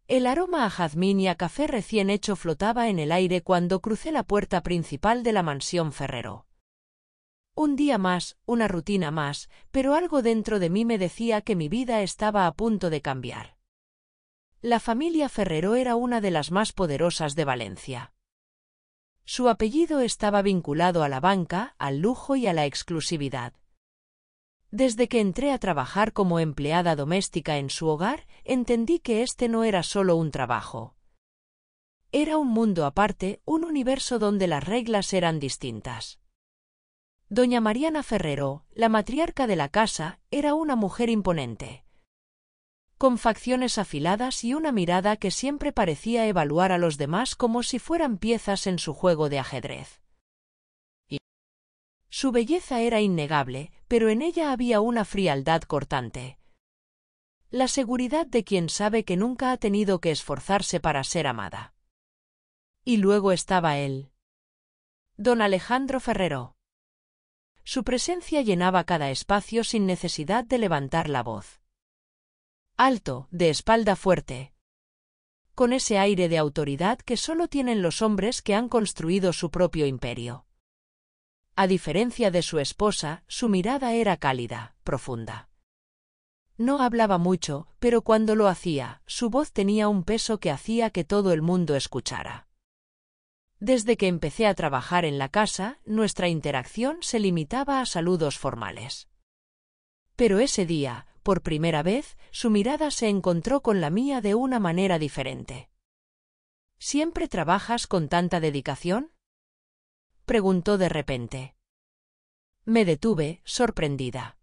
El aroma a jazmín y a café recién hecho flotaba en el aire cuando crucé la puerta principal de la mansión Ferrero. Un día más, una rutina más, pero algo dentro de mí me decía que mi vida estaba a punto de cambiar. La familia Ferrero era una de las más poderosas de Valencia. Su apellido estaba vinculado a la banca, al lujo y a la exclusividad. Desde que entré a trabajar como empleada doméstica en su hogar, entendí que este no era solo un trabajo. Era un mundo aparte, un universo donde las reglas eran distintas. Doña Mariana Ferrero, la matriarca de la casa, era una mujer imponente, con facciones afiladas y una mirada que siempre parecía evaluar a los demás como si fueran piezas en su juego de ajedrez. Su belleza era innegable, pero en ella había una frialdad cortante. La seguridad de quien sabe que nunca ha tenido que esforzarse para ser amada. Y luego estaba él. Don Alejandro Ferrero. Su presencia llenaba cada espacio sin necesidad de levantar la voz. Alto, de espalda fuerte. Con ese aire de autoridad que solo tienen los hombres que han construido su propio imperio. A diferencia de su esposa, su mirada era cálida, profunda. No hablaba mucho, pero cuando lo hacía, su voz tenía un peso que hacía que todo el mundo escuchara. Desde que empecé a trabajar en la casa, nuestra interacción se limitaba a saludos formales. Pero ese día, por primera vez, su mirada se encontró con la mía de una manera diferente. ¿Siempre trabajas con tanta dedicación?, preguntó de repente. Me detuve, sorprendida.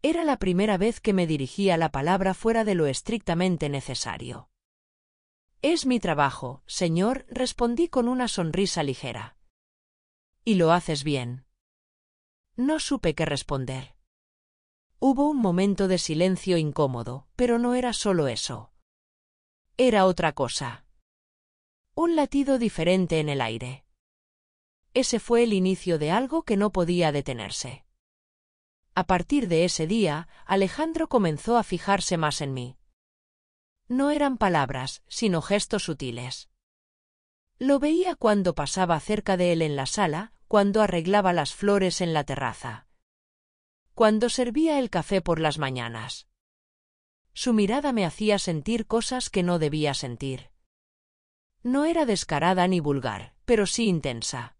Era la primera vez que me dirigía la palabra fuera de lo estrictamente necesario. Es mi trabajo, señor, respondí con una sonrisa ligera. Y lo haces bien. No supe qué responder. Hubo un momento de silencio incómodo, pero no era solo eso. Era otra cosa. Un latido diferente en el aire. Ese fue el inicio de algo que no podía detenerse. A partir de ese día, Alejandro comenzó a fijarse más en mí. No eran palabras, sino gestos sutiles. Lo veía cuando pasaba cerca de él en la sala, cuando arreglaba las flores en la terraza, cuando servía el café por las mañanas. Su mirada me hacía sentir cosas que no debía sentir. No era descarada ni vulgar, pero sí intensa.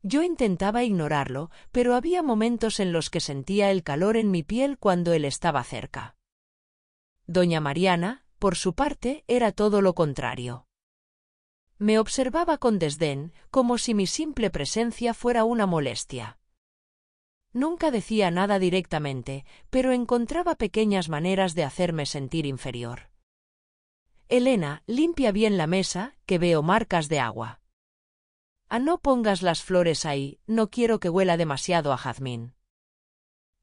Yo intentaba ignorarlo, pero había momentos en los que sentía el calor en mi piel cuando él estaba cerca. Doña Mariana, por su parte, era todo lo contrario. Me observaba con desdén, como si mi simple presencia fuera una molestia. Nunca decía nada directamente, pero encontraba pequeñas maneras de hacerme sentir inferior. Elena, limpia bien la mesa, que veo marcas de agua. No pongas las flores ahí, no quiero que huela demasiado a jazmín.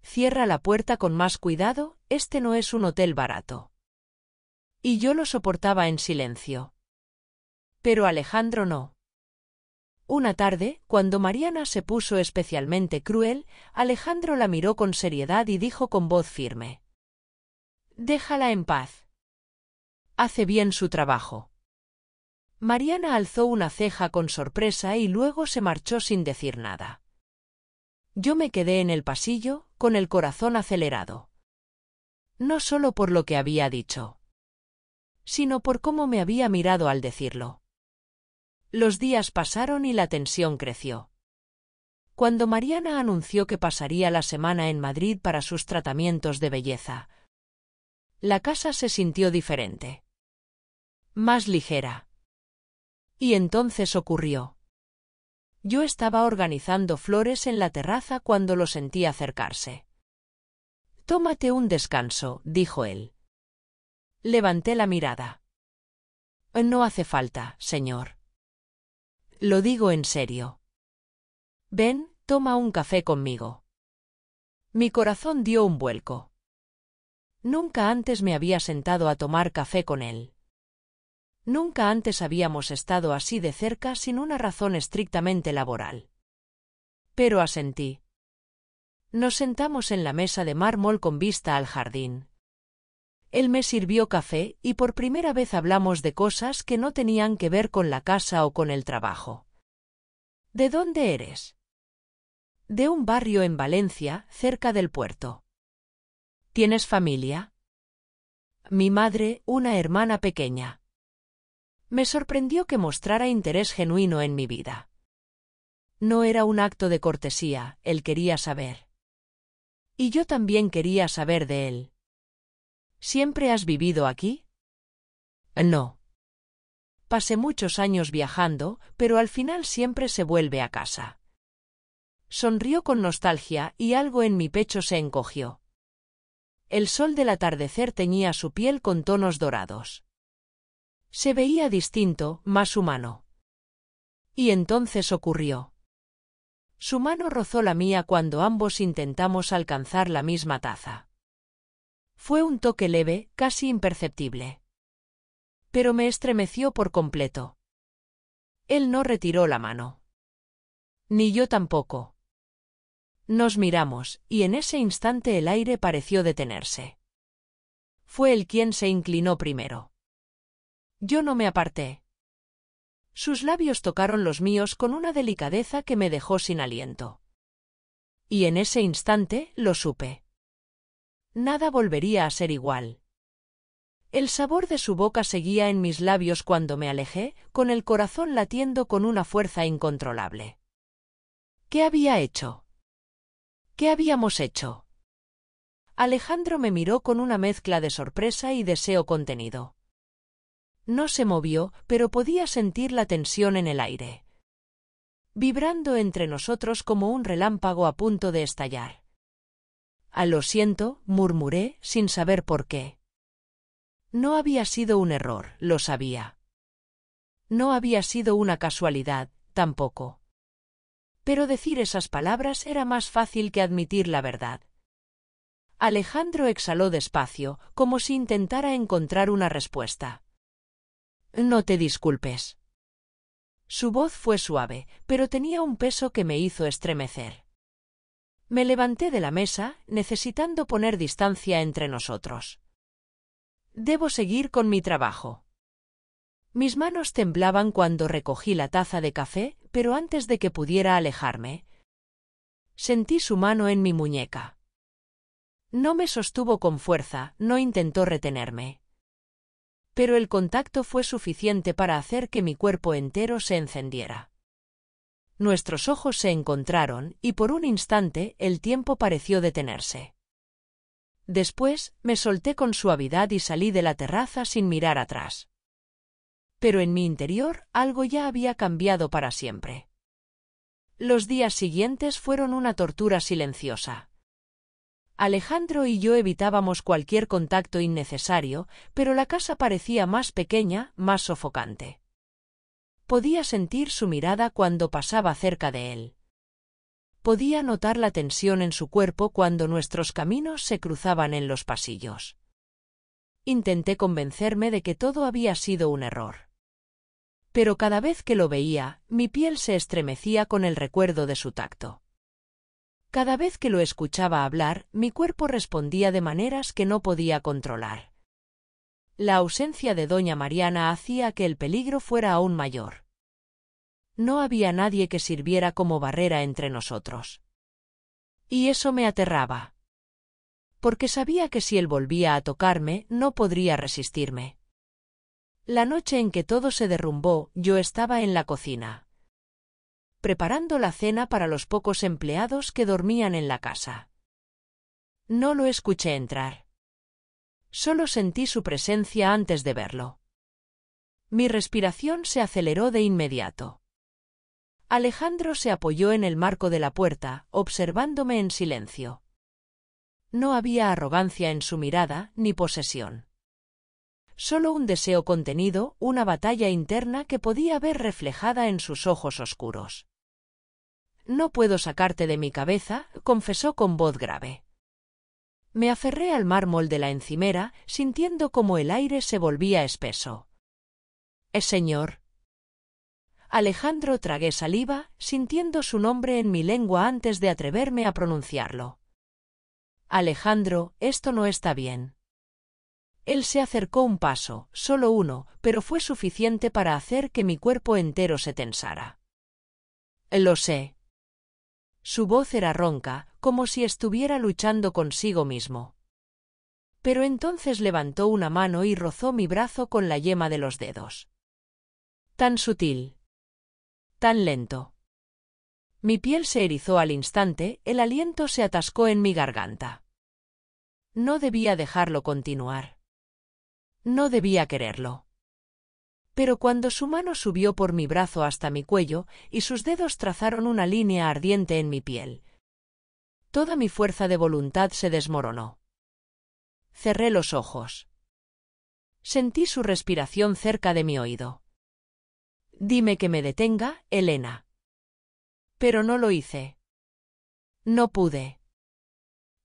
Cierra la puerta con más cuidado, este no es un hotel barato. Y yo lo soportaba en silencio. Pero Alejandro no. Una tarde, cuando Mariana se puso especialmente cruel, Alejandro la miró con seriedad y dijo con voz firme: Déjala en paz. Hace bien su trabajo. Mariana alzó una ceja con sorpresa y luego se marchó sin decir nada. Yo me quedé en el pasillo, con el corazón acelerado. No solo por lo que había dicho, sino por cómo me había mirado al decirlo. Los días pasaron y la tensión creció. Cuando Mariana anunció que pasaría la semana en Madrid para sus tratamientos de belleza, la casa se sintió diferente. Más ligera. Y entonces ocurrió. Yo estaba organizando flores en la terraza cuando lo sentí acercarse. Tómate un descanso, dijo él. Levanté la mirada. No hace falta, señor. Lo digo en serio. Ven, toma un café conmigo. Mi corazón dio un vuelco. Nunca antes me había sentado a tomar café con él. Nunca antes habíamos estado así de cerca sin una razón estrictamente laboral. Pero asentí. Nos sentamos en la mesa de mármol con vista al jardín. Él me sirvió café y por primera vez hablamos de cosas que no tenían que ver con la casa o con el trabajo. ¿De dónde eres? De un barrio en Valencia, cerca del puerto. ¿Tienes familia? Mi madre, una hermana pequeña. Me sorprendió que mostrara interés genuino en mi vida. No era un acto de cortesía, él quería saber. Y yo también quería saber de él. ¿Siempre has vivido aquí? No. Pasé muchos años viajando, pero al final siempre se vuelve a casa. Sonrió con nostalgia y algo en mi pecho se encogió. El sol del atardecer teñía su piel con tonos dorados. Se veía distinto, más humano. Y entonces ocurrió. Su mano rozó la mía cuando ambos intentamos alcanzar la misma taza. Fue un toque leve, casi imperceptible. Pero me estremeció por completo. Él no retiró la mano. Ni yo tampoco. Nos miramos, y en ese instante el aire pareció detenerse. Fue él quien se inclinó primero. Yo no me aparté. Sus labios tocaron los míos con una delicadeza que me dejó sin aliento. Y en ese instante lo supe. Nada volvería a ser igual. El sabor de su boca seguía en mis labios cuando me alejé, con el corazón latiendo con una fuerza incontrolable. ¿Qué había hecho? ¿Qué habíamos hecho? Alejandro me miró con una mezcla de sorpresa y deseo contenido. No se movió, pero podía sentir la tensión en el aire, vibrando entre nosotros como un relámpago a punto de estallar. Lo siento, murmuré, sin saber por qué. No había sido un error, lo sabía. No había sido una casualidad, tampoco. Pero decir esas palabras era más fácil que admitir la verdad. Alejandro exhaló despacio, como si intentara encontrar una respuesta. No te disculpes. Su voz fue suave, pero tenía un peso que me hizo estremecer. Me levanté de la mesa, necesitando poner distancia entre nosotros. Debo seguir con mi trabajo. Mis manos temblaban cuando recogí la taza de café, pero antes de que pudiera alejarme, sentí su mano en mi muñeca. No me sostuvo con fuerza, no intentó retenerme. Pero el contacto fue suficiente para hacer que mi cuerpo entero se encendiera. Nuestros ojos se encontraron y por un instante el tiempo pareció detenerse. Después, me solté con suavidad y salí de la terraza sin mirar atrás. Pero en mi interior algo ya había cambiado para siempre. Los días siguientes fueron una tortura silenciosa. Alejandro y yo evitábamos cualquier contacto innecesario, pero la casa parecía más pequeña, más sofocante. Podía sentir su mirada cuando pasaba cerca de él. Podía notar la tensión en su cuerpo cuando nuestros caminos se cruzaban en los pasillos. Intenté convencerme de que todo había sido un error. Pero cada vez que lo veía, mi piel se estremecía con el recuerdo de su tacto. Cada vez que lo escuchaba hablar, mi cuerpo respondía de maneras que no podía controlar. La ausencia de doña Mariana hacía que el peligro fuera aún mayor. No había nadie que sirviera como barrera entre nosotros. Y eso me aterraba. Porque sabía que si él volvía a tocarme, no podría resistirme. La noche en que todo se derrumbó, yo estaba en la cocina, preparando la cena para los pocos empleados que dormían en la casa. No lo escuché entrar. Solo sentí su presencia antes de verlo. Mi respiración se aceleró de inmediato. Alejandro se apoyó en el marco de la puerta, observándome en silencio. No había arrogancia en su mirada, ni posesión. Solo un deseo contenido, una batalla interna que podía ver reflejada en sus ojos oscuros. No puedo sacarte de mi cabeza, confesó con voz grave. Me aferré al mármol de la encimera, sintiendo como el aire se volvía espeso. Señor. Alejandro, tragué saliva, sintiendo su nombre en mi lengua antes de atreverme a pronunciarlo. Alejandro, esto no está bien. Él se acercó un paso, solo uno, pero fue suficiente para hacer que mi cuerpo entero se tensara. Lo sé. Su voz era ronca, como si estuviera luchando consigo mismo. Pero entonces levantó una mano y rozó mi brazo con la yema de los dedos. Tan sutil. Tan lento. Mi piel se erizó al instante, el aliento se atascó en mi garganta. No debía dejarlo continuar. No debía quererlo. Pero cuando su mano subió por mi brazo hasta mi cuello, y sus dedos trazaron una línea ardiente en mi piel, toda mi fuerza de voluntad se desmoronó. Cerré los ojos. Sentí su respiración cerca de mi oído. Dime que me detenga, Elena. Pero no lo hice. No pude.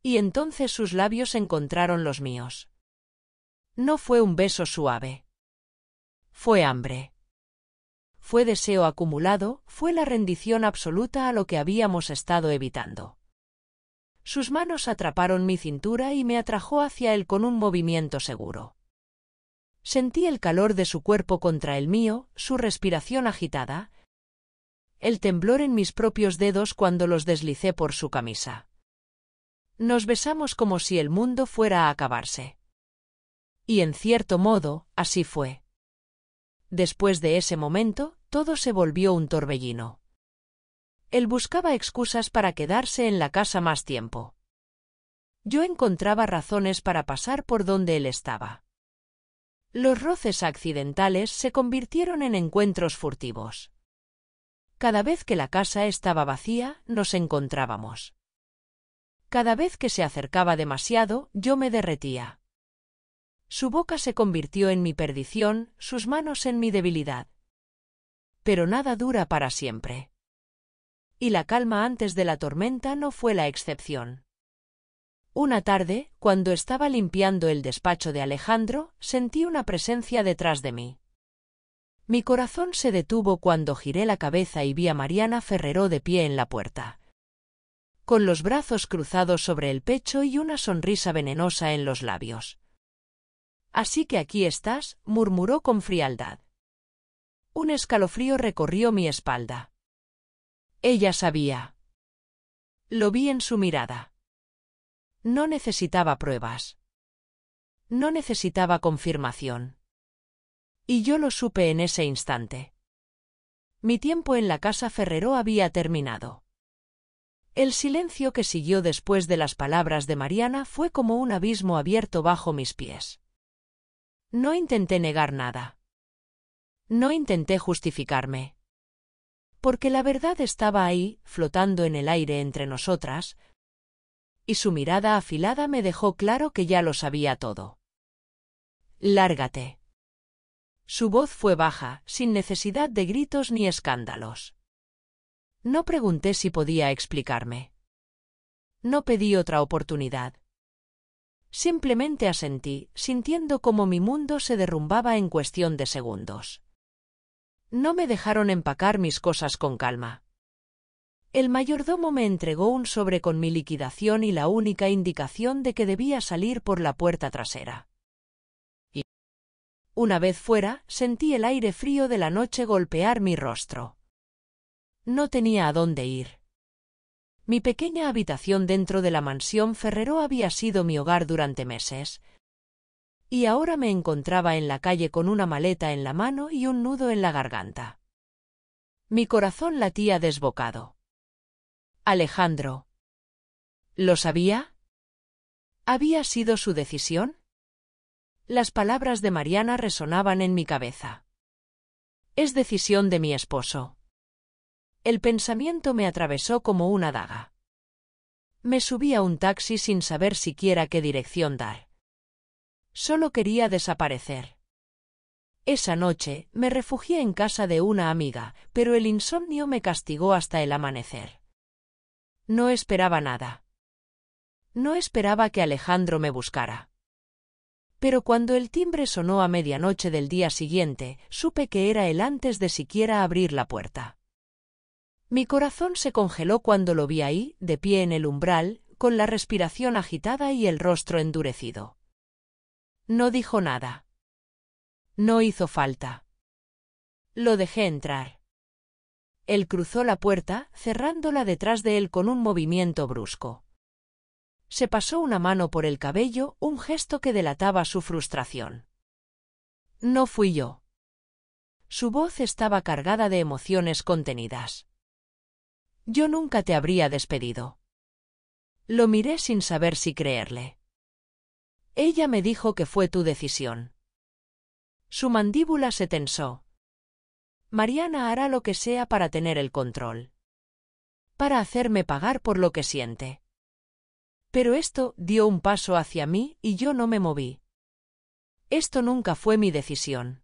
Y entonces sus labios encontraron los míos. No fue un beso suave. Fue hambre. Fue deseo acumulado, fue la rendición absoluta a lo que habíamos estado evitando. Sus manos atraparon mi cintura y me atrajo hacia él con un movimiento seguro. Sentí el calor de su cuerpo contra el mío, su respiración agitada, el temblor en mis propios dedos cuando los deslicé por su camisa. Nos besamos como si el mundo fuera a acabarse. Y en cierto modo, así fue. Después de ese momento, todo se volvió un torbellino. Él buscaba excusas para quedarse en la casa más tiempo. Yo encontraba razones para pasar por donde él estaba. Los roces accidentales se convirtieron en encuentros furtivos. Cada vez que la casa estaba vacía, nos encontrábamos. Cada vez que se acercaba demasiado, yo me derretía. Su boca se convirtió en mi perdición, sus manos en mi debilidad. Pero nada dura para siempre. Y la calma antes de la tormenta no fue la excepción. Una tarde, cuando estaba limpiando el despacho de Alejandro, sentí una presencia detrás de mí. Mi corazón se detuvo cuando giré la cabeza y vi a Mariana Ferrero de pie en la puerta, con los brazos cruzados sobre el pecho y una sonrisa venenosa en los labios. «Así que aquí estás», murmuró con frialdad. Un escalofrío recorrió mi espalda. Ella sabía. Lo vi en su mirada. No necesitaba pruebas. No necesitaba confirmación. Y yo lo supe en ese instante. Mi tiempo en la casa Ferrero había terminado. El silencio que siguió después de las palabras de Mariana fue como un abismo abierto bajo mis pies. No intenté negar nada. No intenté justificarme. Porque la verdad estaba ahí, flotando en el aire entre nosotras, y su mirada afilada me dejó claro que ya lo sabía todo. «Lárgate». Su voz fue baja, sin necesidad de gritos ni escándalos. No pregunté si podía explicarme. No pedí otra oportunidad. Simplemente asentí, sintiendo cómo mi mundo se derrumbaba en cuestión de segundos. No me dejaron empacar mis cosas con calma. El mayordomo me entregó un sobre con mi liquidación y la única indicación de que debía salir por la puerta trasera. Y, una vez fuera, sentí el aire frío de la noche golpear mi rostro. No tenía a dónde ir. Mi pequeña habitación dentro de la mansión Ferrero había sido mi hogar durante meses. Y ahora me encontraba en la calle con una maleta en la mano y un nudo en la garganta. Mi corazón latía desbocado. Alejandro. ¿Lo sabía? ¿Había sido su decisión? Las palabras de Mariana resonaban en mi cabeza. Es decisión de mi esposo. El pensamiento me atravesó como una daga. Me subí a un taxi sin saber siquiera qué dirección dar. Solo quería desaparecer. Esa noche, me refugié en casa de una amiga, pero el insomnio me castigó hasta el amanecer. No esperaba nada. No esperaba que Alejandro me buscara. Pero cuando el timbre sonó a medianoche del día siguiente, supe que era él antes de siquiera abrir la puerta. Mi corazón se congeló cuando lo vi ahí, de pie en el umbral, con la respiración agitada y el rostro endurecido. No dijo nada. No hizo falta. Lo dejé entrar. Él cruzó la puerta, cerrándola detrás de él con un movimiento brusco. Se pasó una mano por el cabello, un gesto que delataba su frustración. No fui yo. Su voz estaba cargada de emociones contenidas. Yo nunca te habría despedido. Lo miré sin saber si creerle. Ella me dijo que fue tu decisión. Su mandíbula se tensó. Mariana hará lo que sea para tener el control. Para hacerme pagar por lo que siente. Pero esto dio un paso hacia mí y yo no me moví. Esto nunca fue mi decisión.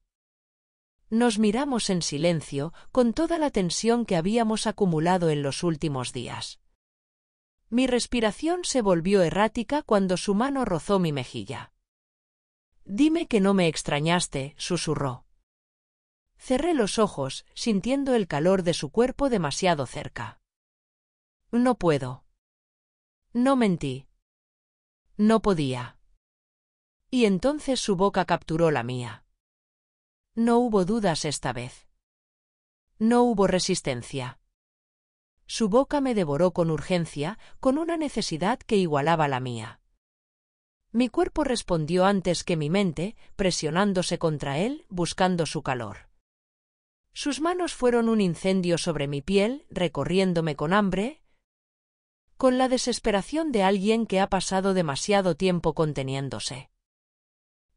Nos miramos en silencio, con toda la tensión que habíamos acumulado en los últimos días. Mi respiración se volvió errática cuando su mano rozó mi mejilla. Dime que no me extrañaste, susurró. Cerré los ojos, sintiendo el calor de su cuerpo demasiado cerca. No puedo. No mentí. No podía. Y entonces su boca capturó la mía. No hubo dudas esta vez. No hubo resistencia. Su boca me devoró con urgencia, con una necesidad que igualaba la mía. Mi cuerpo respondió antes que mi mente, presionándose contra él, buscando su calor. Sus manos fueron un incendio sobre mi piel, recorriéndome con hambre, con la desesperación de alguien que ha pasado demasiado tiempo conteniéndose.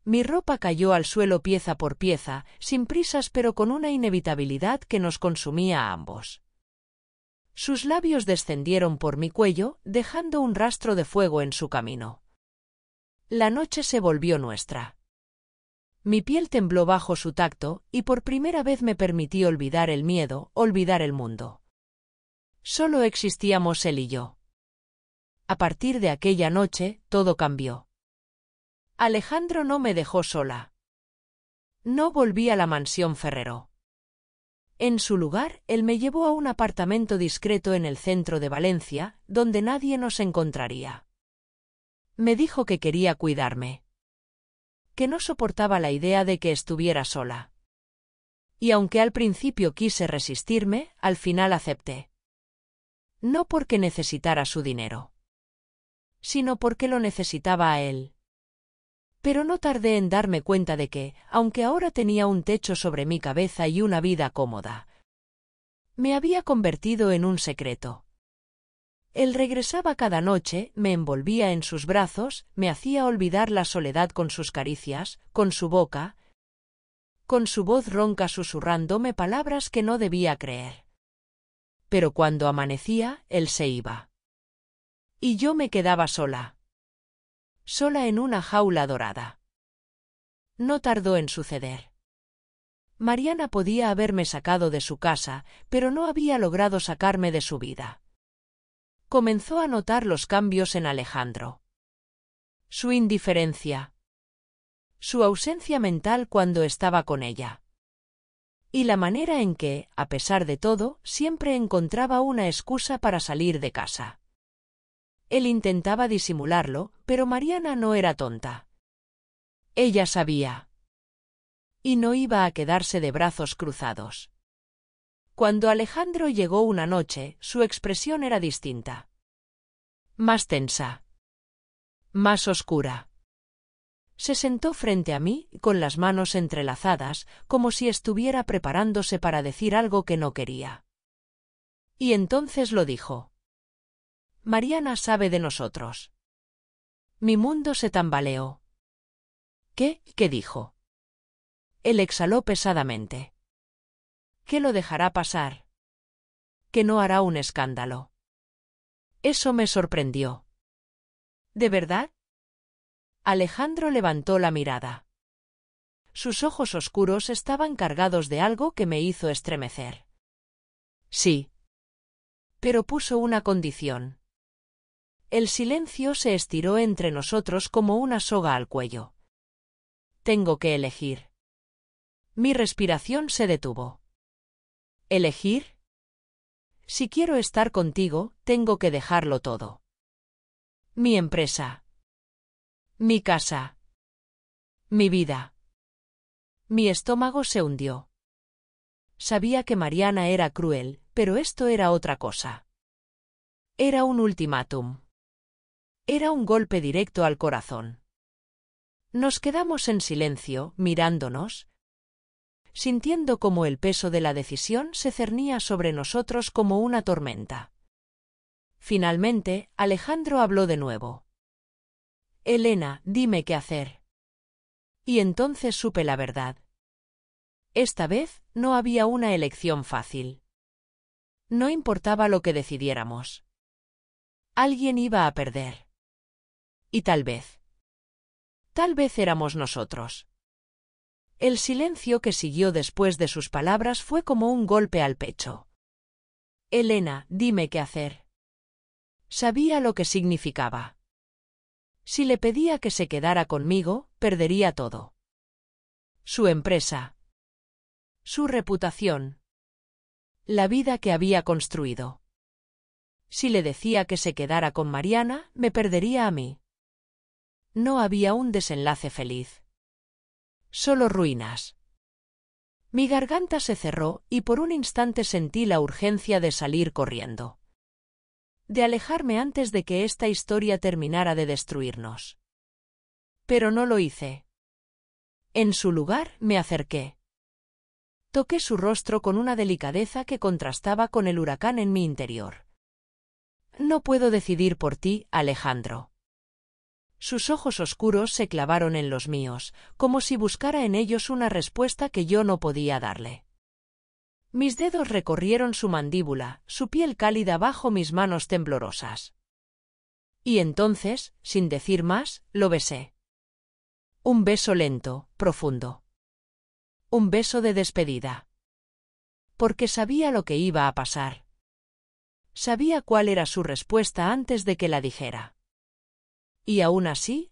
Mi ropa cayó al suelo pieza por pieza, sin prisas pero con una inevitabilidad que nos consumía a ambos. Sus labios descendieron por mi cuello, dejando un rastro de fuego en su camino. La noche se volvió nuestra. Mi piel tembló bajo su tacto, y por primera vez me permití olvidar el miedo, olvidar el mundo. Solo existíamos él y yo. A partir de aquella noche, todo cambió. Alejandro no me dejó sola. No volví a la mansión Ferrero. En su lugar, él me llevó a un apartamento discreto en el centro de Valencia, donde nadie nos encontraría. Me dijo que quería cuidarme. Que no soportaba la idea de que estuviera sola. Y aunque al principio quise resistirme, al final acepté. No porque necesitara su dinero, sino porque lo necesitaba a él. Pero no tardé en darme cuenta de que, aunque ahora tenía un techo sobre mi cabeza y una vida cómoda, me había convertido en un secreto. Él regresaba cada noche, me envolvía en sus brazos, me hacía olvidar la soledad con sus caricias, con su boca, con su voz ronca susurrándome palabras que no debía creer. Pero cuando amanecía, él se iba. Y yo me quedaba sola. Sola en una jaula dorada. No tardó en suceder. Mariana podía haberme sacado de su casa, pero no había logrado sacarme de su vida. Comenzó a notar los cambios en Alejandro. Su indiferencia. Su ausencia mental cuando estaba con ella. Y la manera en que, a pesar de todo, siempre encontraba una excusa para salir de casa. Él intentaba disimularlo, pero Mariana no era tonta. Ella sabía. Y no iba a quedarse de brazos cruzados. Cuando Alejandro llegó una noche, su expresión era distinta. Más tensa. Más oscura. Se sentó frente a mí, con las manos entrelazadas, como si estuviera preparándose para decir algo que no quería. Y entonces lo dijo. Mariana sabe de nosotros. Mi mundo se tambaleó. ¿Qué? ¿Qué dijo? Él exhaló pesadamente. ¿Qué lo dejará pasar? Que no hará un escándalo. Eso me sorprendió. ¿De verdad? Alejandro levantó la mirada. Sus ojos oscuros estaban cargados de algo que me hizo estremecer. Sí. Pero puso una condición. El silencio se estiró entre nosotros como una soga al cuello. Tengo que elegir. Mi respiración se detuvo. ¿Elegir? Si quiero estar contigo, tengo que dejarlo todo. Mi empresa. Mi casa. Mi vida. Mi estómago se hundió. Sabía que Mariana era cruel, pero esto era otra cosa. Era un ultimátum. Era un golpe directo al corazón. Nos quedamos en silencio, mirándonos, sintiendo cómo el peso de la decisión se cernía sobre nosotros como una tormenta. Finalmente, Alejandro habló de nuevo. Elena, dime qué hacer. Y entonces supe la verdad. Esta vez no había una elección fácil. No importaba lo que decidiéramos. Alguien iba a perder. Y tal vez éramos nosotros. El silencio que siguió después de sus palabras fue como un golpe al pecho. Elena, dime qué hacer. Sabía lo que significaba. Si le pedía que se quedara conmigo, perdería todo. Su empresa. Su reputación. La vida que había construido. Si le decía que se quedara con Mariana, me perdería a mí. No había un desenlace feliz. Solo ruinas. Mi garganta se cerró y por un instante sentí la urgencia de salir corriendo. De alejarme antes de que esta historia terminara de destruirnos. Pero no lo hice. En su lugar, me acerqué. Toqué su rostro con una delicadeza que contrastaba con el huracán en mi interior. No puedo decidir por ti, Alejandro. Sus ojos oscuros se clavaron en los míos, como si buscara en ellos una respuesta que yo no podía darle. Mis dedos recorrieron su mandíbula, su piel cálida bajo mis manos temblorosas. Y entonces, sin decir más, lo besé. Un beso lento, profundo. Un beso de despedida. Porque sabía lo que iba a pasar. Sabía cuál era su respuesta antes de que la dijera. Y aún así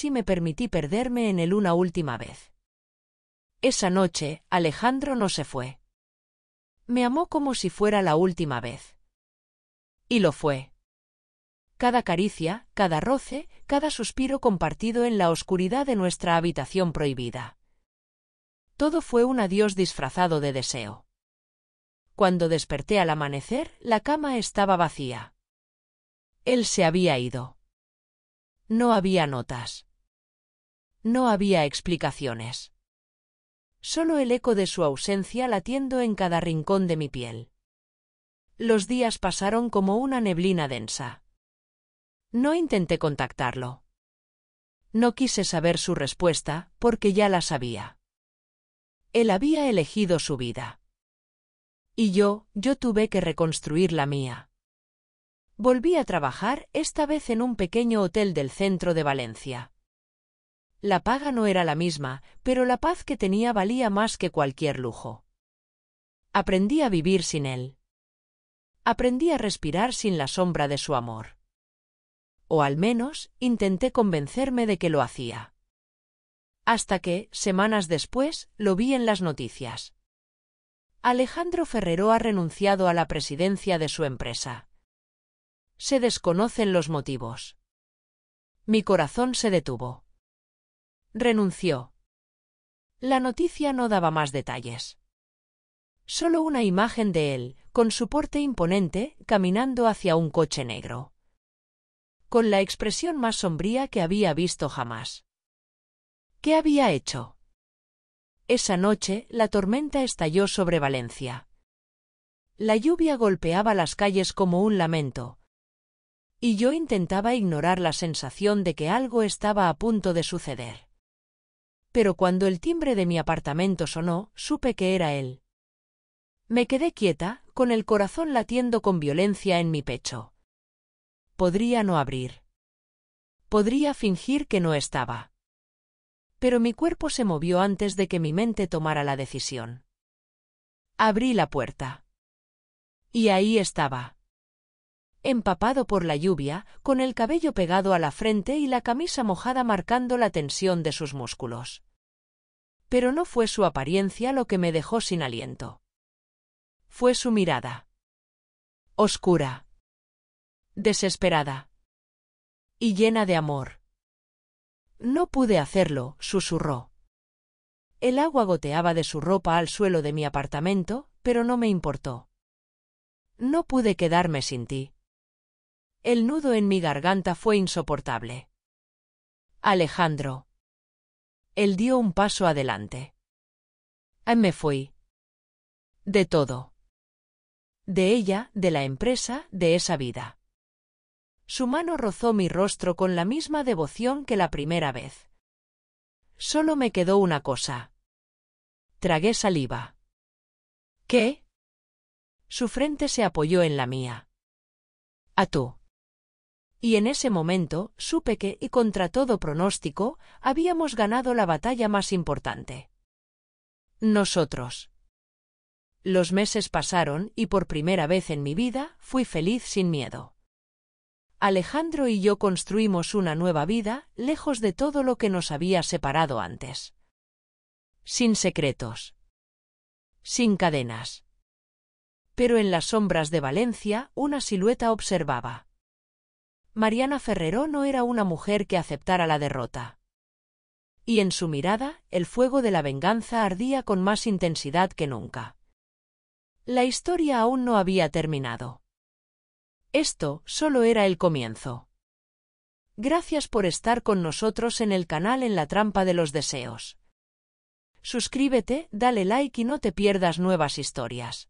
me permití perderme en él una última vez. Esa noche, Alejandro no se fue. Me amó como si fuera la última vez. Y lo fue. Cada caricia, cada roce, cada suspiro compartido en la oscuridad de nuestra habitación prohibida. Todo fue un adiós disfrazado de deseo. Cuando desperté al amanecer, la cama estaba vacía. Él se había ido. No había notas. No había explicaciones. Solo el eco de su ausencia latiendo en cada rincón de mi piel. Los días pasaron como una neblina densa. No intenté contactarlo. No quise saber su respuesta, porque ya la sabía. Él había elegido su vida. Y yo tuve que reconstruir la mía. Volví a trabajar, esta vez en un pequeño hotel del centro de Valencia. La paga no era la misma, pero la paz que tenía valía más que cualquier lujo. Aprendí a vivir sin él. Aprendí a respirar sin la sombra de su amor. O al menos, intenté convencerme de que lo hacía. Hasta que, semanas después, lo vi en las noticias. Alejandro Ferrero ha renunciado a la presidencia de su empresa. Se desconocen los motivos. Mi corazón se detuvo. Renunció. La noticia no daba más detalles. Solo una imagen de él, con su porte imponente, caminando hacia un coche negro. Con la expresión más sombría que había visto jamás. ¿Qué había hecho? Esa noche, la tormenta estalló sobre Valencia. La lluvia golpeaba las calles como un lamento. Y yo intentaba ignorar la sensación de que algo estaba a punto de suceder. Pero cuando el timbre de mi apartamento sonó, supe que era él. Me quedé quieta, con el corazón latiendo con violencia en mi pecho. Podría no abrir. Podría fingir que no estaba. Pero mi cuerpo se movió antes de que mi mente tomara la decisión. Abrí la puerta. Y ahí estaba. Empapado por la lluvia, con el cabello pegado a la frente y la camisa mojada marcando la tensión de sus músculos. Pero no fue su apariencia lo que me dejó sin aliento. Fue su mirada. Oscura. Desesperada. Y llena de amor. No pude hacerlo, susurró. El agua goteaba de su ropa al suelo de mi apartamento, pero no me importó. No pude quedarme sin ti. El nudo en mi garganta fue insoportable. Alejandro. Él dio un paso adelante. Me fui. De todo. De ella, de la empresa, de esa vida. Su mano rozó mi rostro con la misma devoción que la primera vez. Solo me quedó una cosa. Tragué saliva. ¿Qué? Su frente se apoyó en la mía. A tú. Y en ese momento supe que, y contra todo pronóstico, habíamos ganado la batalla más importante. Nosotros. Los meses pasaron y por primera vez en mi vida fui feliz sin miedo. Alejandro y yo construimos una nueva vida, lejos de todo lo que nos había separado antes. Sin secretos. Sin cadenas. Pero en las sombras de Valencia una silueta observaba. Mariana Ferrero no era una mujer que aceptara la derrota. Y en su mirada, el fuego de la venganza ardía con más intensidad que nunca. La historia aún no había terminado. Esto solo era el comienzo. Gracias por estar con nosotros en el canal En la Trampa de los Deseos. Suscríbete, dale like y no te pierdas nuevas historias.